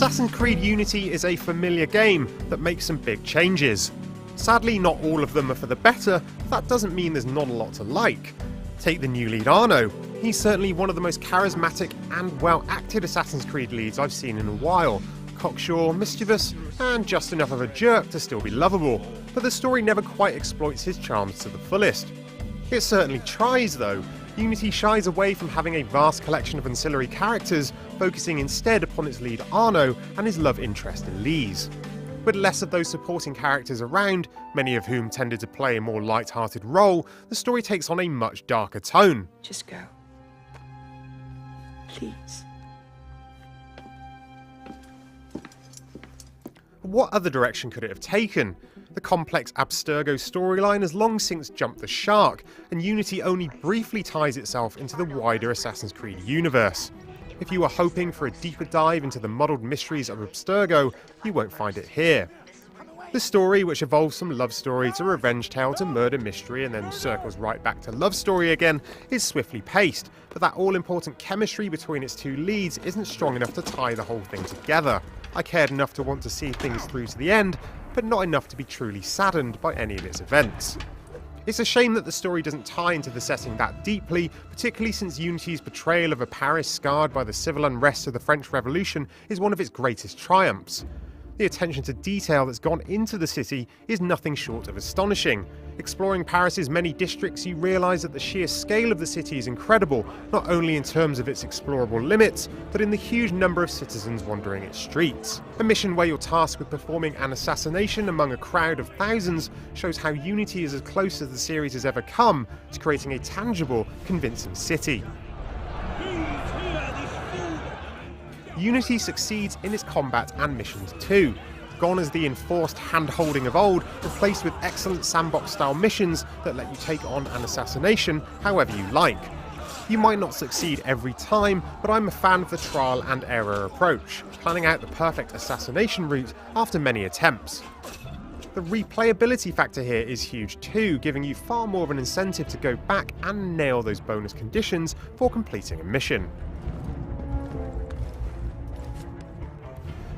Assassin's Creed Unity is a familiar game that makes some big changes. Sadly, not all of them are for the better, but that doesn't mean there's not a lot to like. Take the new lead Arno. He's certainly one of the most charismatic and well-acted Assassin's Creed leads I've seen in a while. Cocksure, mischievous, and just enough of a jerk to still be lovable, but the story never quite exploits his charms to the fullest. It certainly tries though. Unity shies away from having a vast collection of ancillary characters, focusing instead upon its lead Arno and his love interest Elise. With less of those supporting characters around, many of whom tended to play a more light-hearted role, the story takes on a much darker tone. Just go. Please. What other direction could it have taken? The complex Abstergo storyline has long since jumped the shark, and Unity only briefly ties itself into the wider Assassin's Creed universe. If you are hoping for a deeper dive into the muddled mysteries of Abstergo, you won't find it here. The story, which evolves from love story to revenge tale to murder mystery and then circles right back to love story again, is swiftly paced, but that all-important chemistry between its two leads isn't strong enough to tie the whole thing together. I cared enough to want to see things through to the end, but not enough to be truly saddened by any of its events. It's a shame that the story doesn't tie into the setting that deeply, particularly since Unity's portrayal of a Paris scarred by the civil unrest of the French Revolution is one of its greatest triumphs. The attention to detail that's gone into the city is nothing short of astonishing. Exploring Paris's many districts, you realise that the sheer scale of the city is incredible, not only in terms of its explorable limits, but in the huge number of citizens wandering its streets. A mission where you're tasked with performing an assassination among a crowd of thousands shows how Unity is as close as the series has ever come to creating a tangible, convincing city. Unity succeeds in its combat and missions too. Gone is the enforced hand-holding of old, replaced with excellent sandbox-style missions that let you take on an assassination however you like. You might not succeed every time, but I'm a fan of the trial and error approach, planning out the perfect assassination route after many attempts. The replayability factor here is huge too, giving you far more of an incentive to go back and nail those bonus conditions for completing a mission.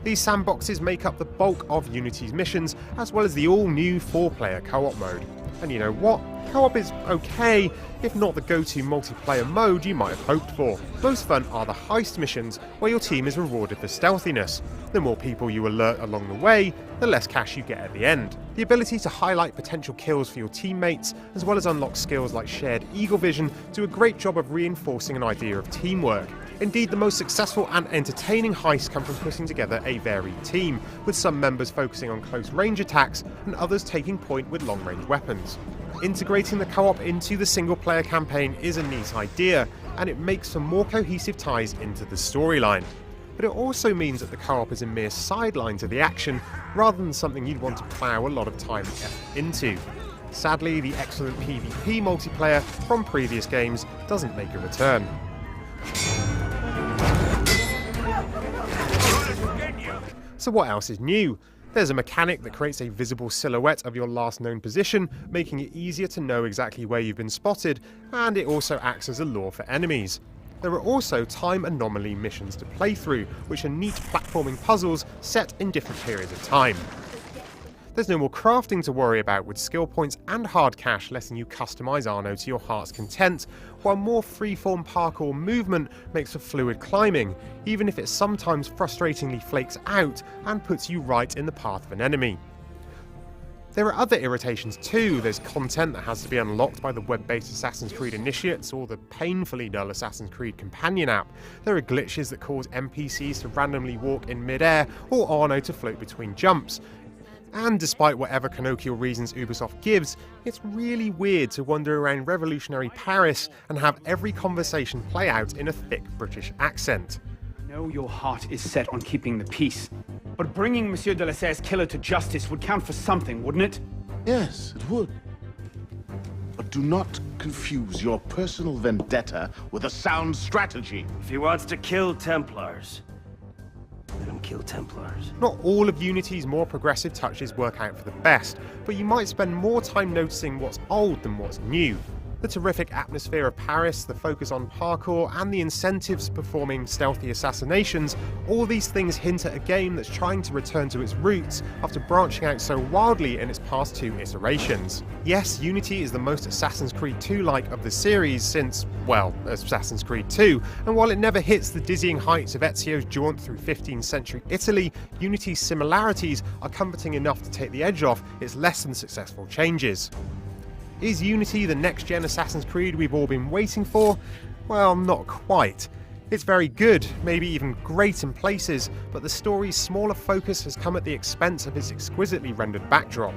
These sandboxes make up the bulk of Unity's missions, as well as the all-new 4-player co-op mode. And you know what? Co-op is okay, if not the go-to multiplayer mode you might have hoped for. Most fun are the heist missions, where your team is rewarded for stealthiness. The more people you alert along the way, the less cash you get at the end. The ability to highlight potential kills for your teammates, as well as unlock skills like shared eagle vision, do a great job of reinforcing an idea of teamwork. Indeed, the most successful and entertaining heists come from putting together a varied team, with some members focusing on close range attacks and others taking point with long range weapons. Integrating the co-op into the single player campaign is a neat idea, and it makes for more cohesive ties into the storyline. But it also means that the co-op is a mere sideline to the action, rather than something you'd want to plough a lot of time and effort into. Sadly, the excellent PvP multiplayer from previous games doesn't make a return. So what else is new? There's a mechanic that creates a visible silhouette of your last known position, making it easier to know exactly where you've been spotted, and it also acts as a lure for enemies. There are also time anomaly missions to play through, which are neat platforming puzzles set in different periods of time. There's no more crafting to worry about, with skill points and hard cash letting you customise Arno to your heart's content, while more freeform parkour movement makes for fluid climbing, even if it sometimes frustratingly flakes out and puts you right in the path of an enemy. There are other irritations too. There's content that has to be unlocked by the web-based Assassin's Creed initiates or the painfully dull Assassin's Creed companion app. There are glitches that cause NPCs to randomly walk in mid-air or Arno to float between jumps. And despite whatever connoquial reasons Ubisoft gives, it's really weird to wander around revolutionary Paris and have every conversation play out in a thick British accent. I know your heart is set on keeping the peace, but bringing Monsieur de la Serre's killer to justice would count for something, wouldn't it? Yes, it would. But do not confuse your personal vendetta with a sound strategy. If he wants to kill Templars, let him kill Templars. Not all of Unity's more progressive touches work out for the best, but you might spend more time noticing what's old than what's new. The terrific atmosphere of Paris, the focus on parkour, and the incentives for performing stealthy assassinations, all these things hint at a game that's trying to return to its roots after branching out so wildly in its past 2 iterations. Yes, Unity is the most Assassin's Creed 2-like of the series since, well, Assassin's Creed 2, and while it never hits the dizzying heights of Ezio's jaunt through 15th century Italy, Unity's similarities are comforting enough to take the edge off its less than successful changes. Is Unity the next-gen Assassin's Creed we've all been waiting for? Well, not quite. It's very good, maybe even great in places, but the story's smaller focus has come at the expense of its exquisitely rendered backdrop.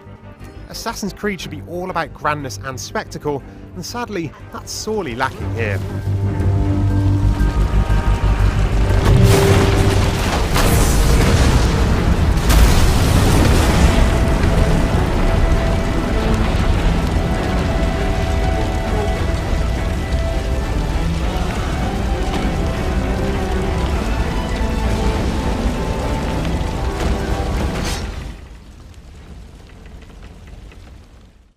Assassin's Creed should be all about grandness and spectacle, and sadly, that's sorely lacking here.